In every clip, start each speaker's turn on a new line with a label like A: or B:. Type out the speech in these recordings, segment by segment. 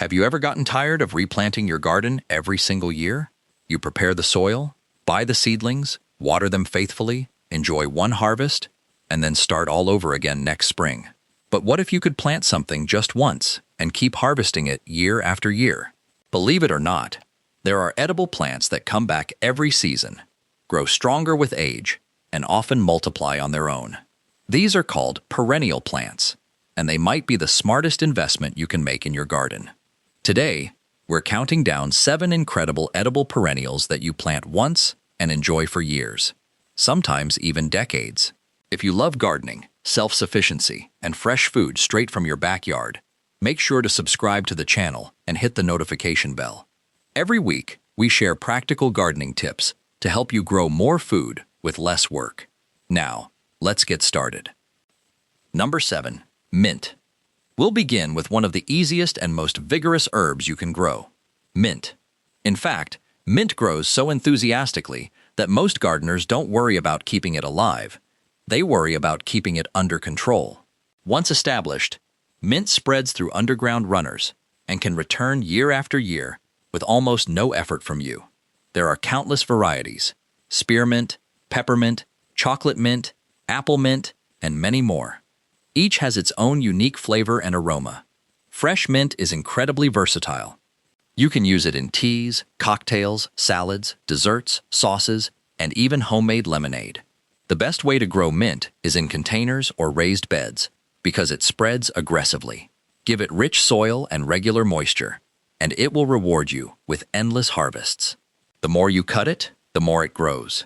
A: Have you ever gotten tired of replanting your garden every single year? You prepare the soil, buy the seedlings, water them faithfully, enjoy one harvest, and then start all over again next spring. But what if you could plant something just once and keep harvesting it year after year? Believe it or not, there are edible plants that come back every season, grow stronger with age, and often multiply on their own. These are called perennial plants, and they might be the smartest investment you can make in your garden. Today, we're counting down 7 incredible edible perennials that you plant once and enjoy for years, sometimes even decades. If you love gardening, self-sufficiency, and fresh food straight from your backyard, make sure to subscribe to the channel and hit the notification bell. Every week, we share practical gardening tips to help you grow more food with less work. Now, let's get started. Number 7. Mint. We'll begin with one of the easiest and most vigorous herbs you can grow, mint. In fact, mint grows so enthusiastically that most gardeners don't worry about keeping it alive. They worry about keeping it under control. Once established, mint spreads through underground runners and can return year after year with almost no effort from you. There are countless varieties: spearmint, peppermint, chocolate mint, apple mint, and many more. Each has its own unique flavor and aroma. Fresh mint is incredibly versatile. You can use it in teas, cocktails, salads, desserts, sauces, and even homemade lemonade. The best way to grow mint is in containers or raised beds because it spreads aggressively. Give it rich soil and regular moisture, and it will reward you with endless harvests. The more you cut it, the more it grows.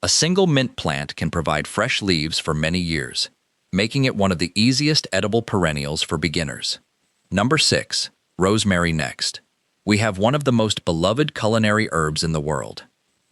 A: A single mint plant can provide fresh leaves for many years, making it one of the easiest edible perennials for beginners. Number 6. Rosemary next. We have one of the most beloved culinary herbs in the world,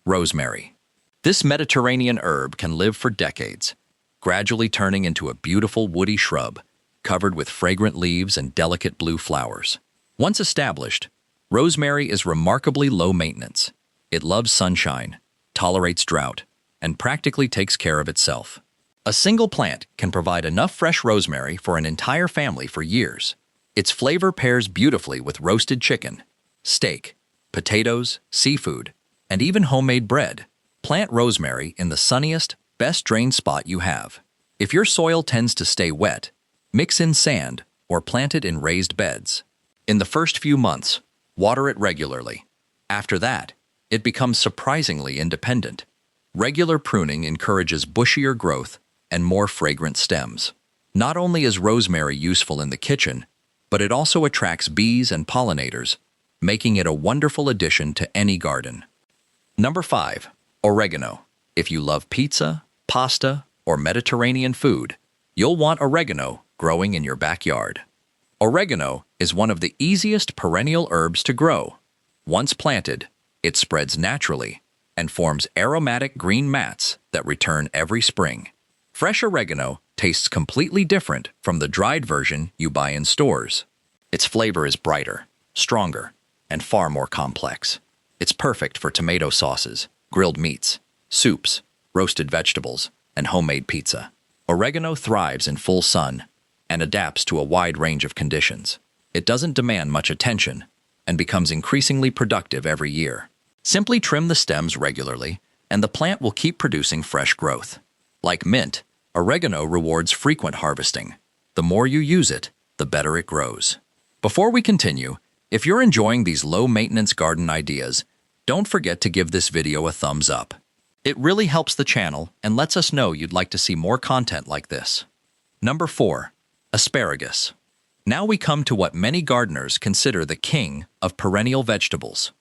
A: rosemary. This Mediterranean herb can live for decades, gradually turning into a beautiful woody shrub covered with fragrant leaves and delicate blue flowers. Once established, rosemary is remarkably low maintenance. It loves sunshine, tolerates drought, and practically takes care of itself. A single plant can provide enough fresh rosemary for an entire family for years. Its flavor pairs beautifully with roasted chicken, steak, potatoes, seafood, and even homemade bread. Plant rosemary in the sunniest, best-drained spot you have. If your soil tends to stay wet, mix in sand or plant it in raised beds. In the first few months, water it regularly. After that, it becomes surprisingly independent. Regular pruning encourages bushier growth and more fragrant stems. Not only is rosemary useful in the kitchen, but it also attracts bees and pollinators, making it a wonderful addition to any garden. Number 5. Oregano. If you love pizza, pasta, or Mediterranean food, you'll want oregano growing in your backyard. Oregano is one of the easiest perennial herbs to grow. Once planted, it spreads naturally and forms aromatic green mats that return every spring. Fresh oregano tastes completely different from the dried version you buy in stores. Its flavor is brighter, stronger, and far more complex. It's perfect for tomato sauces, grilled meats, soups, roasted vegetables, and homemade pizza. Oregano thrives in full sun and adapts to a wide range of conditions. It doesn't demand much attention and becomes increasingly productive every year. Simply trim the stems regularly, and the plant will keep producing fresh growth. Like mint, oregano rewards frequent harvesting. The more you use it, the better it grows. Before we continue, if you're enjoying these low-maintenance garden ideas, don't forget to give this video a thumbs up. It really helps the channel and lets us know you'd like to see more content like this. Number 4. Asparagus. Now we come to what many gardeners consider the king of perennial vegetables,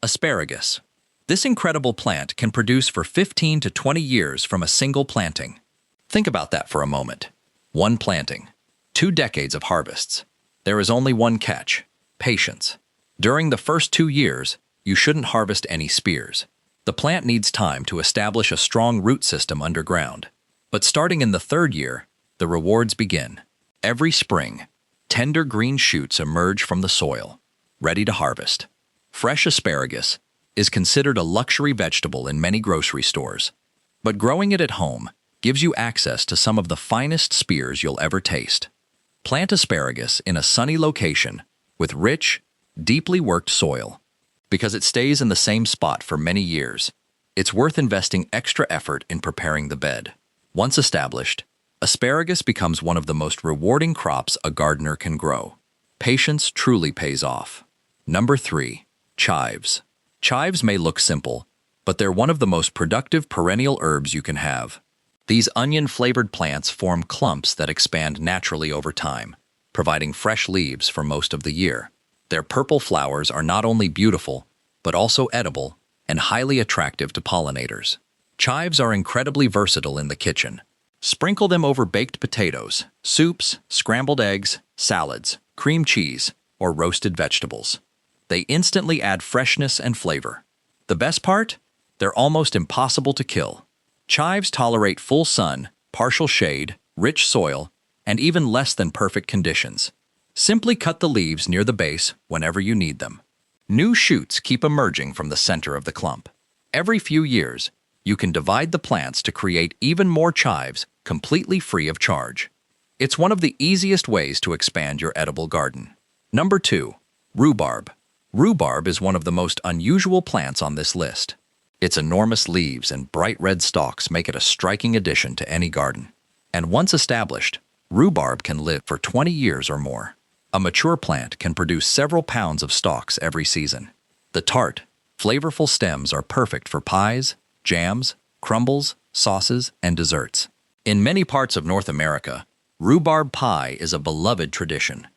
A: asparagus. This incredible plant can produce for 15 to 20 years from a single planting. Think about that for a moment. One planting, 2 decades of harvests. There is only one catch: patience. During the first 2 years, you shouldn't harvest any spears. The plant needs time to establish a strong root system underground. But starting in the 3rd year, the rewards begin. Every spring, tender green shoots emerge from the soil, ready to harvest. Fresh asparagus is considered a luxury vegetable in many grocery stores, but growing it at home gives you access to some of the finest spears you'll ever taste. Plant asparagus in a sunny location with rich, Deeply worked soil. Because it stays in the same spot for many years, it's worth investing extra effort in preparing the bed. Once established, asparagus becomes one of the most rewarding crops a gardener can grow. Patience truly pays off. Number 3. Chives. Chives may look simple, but they're one of the most productive perennial herbs you can have. These onion-flavored plants form clumps that expand naturally over time, providing fresh leaves for most of the year. Their purple flowers are not only beautiful, but also edible and highly attractive to pollinators. Chives are incredibly versatile in the kitchen. Sprinkle them over baked potatoes, soups, scrambled eggs, salads, cream cheese, or roasted vegetables. They instantly add freshness and flavor. The best part? They're almost impossible to kill. Chives tolerate full sun, partial shade, rich soil, and even less than perfect conditions. Simply cut the leaves near the base whenever you need them. New shoots keep emerging from the center of the clump. Every few years, you can divide the plants to create even more chives completely free of charge. It's one of the easiest ways to expand your edible garden. Number 2. Rhubarb. Rhubarb is one of the most unusual plants on this list. Its enormous leaves and bright red stalks make it a striking addition to any garden. And once established, rhubarb can live for 20 years or more. A mature plant can produce several pounds of stalks every season. The tart, flavorful stems are perfect for pies, jams, crumbles, sauces, and desserts. In many parts of North America, rhubarb pie is a beloved tradition.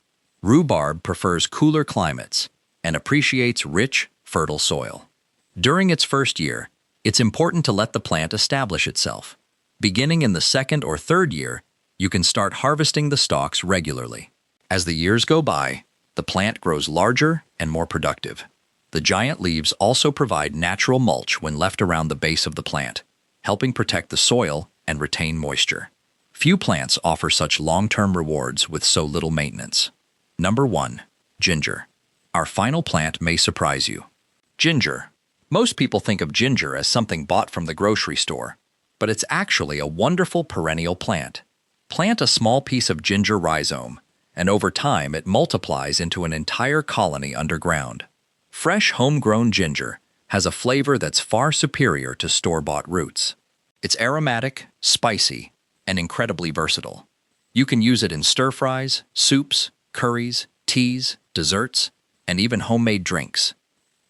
A: Rhubarb prefers cooler climates and appreciates rich, fertile soil. During its first year, it's important to let the plant establish itself. Beginning in the second or third year, you can start harvesting the stalks regularly. As the years go by, the plant grows larger and more productive. The giant leaves also provide natural mulch when left around the base of the plant, helping protect the soil and retain moisture. Few plants offer such long-term rewards with so little maintenance. Number 1. Ginger. Our final plant may surprise you. Ginger. Most people think of ginger as something bought from the grocery store, but it's actually a wonderful perennial plant. Plant a small piece of ginger rhizome, and over time it multiplies into an entire colony underground. Fresh homegrown ginger has a flavor that's far superior to store-bought roots. It's aromatic, spicy, and incredibly versatile. You can use it in stir-fries, soups, curries, teas, desserts, and even homemade drinks.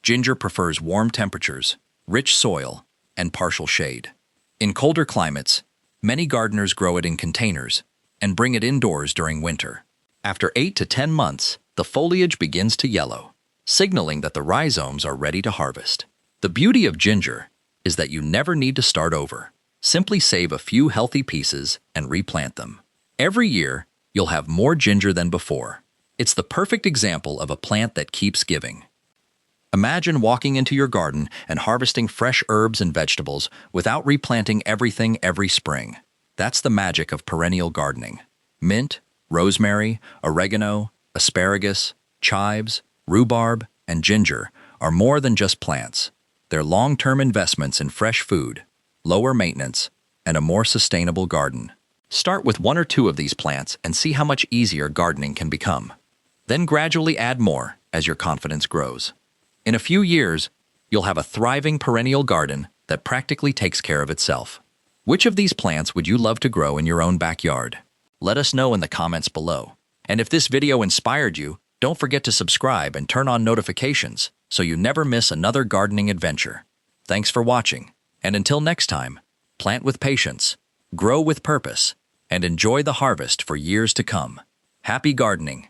A: Ginger prefers warm temperatures, rich soil, and partial shade. In colder climates, many gardeners grow it in containers and bring it indoors during winter. After 8 to 10 months, the foliage begins to yellow, signaling that the rhizomes are ready to harvest. The beauty of ginger is that you never need to start over. Simply save a few healthy pieces and replant them. Every year, you'll have more ginger than before. It's the perfect example of a plant that keeps giving. Imagine walking into your garden and harvesting fresh herbs and vegetables without replanting everything every spring. That's the magic of perennial gardening. Mint, rosemary, oregano, asparagus, chives, rhubarb, and ginger are more than just plants. They're long-term investments in fresh food, lower maintenance, and a more sustainable garden. Start with 1 or 2 of these plants and see how much easier gardening can become. Then gradually add more as your confidence grows. In a few years, you'll have a thriving perennial garden that practically takes care of itself. Which of these plants would you love to grow in your own backyard? Let us know in the comments below. And if this video inspired you, don't forget to subscribe and turn on notifications so you never miss another gardening adventure. Thanks for watching, and until next time, plant with patience, grow with purpose, and enjoy the harvest for years to come. Happy gardening!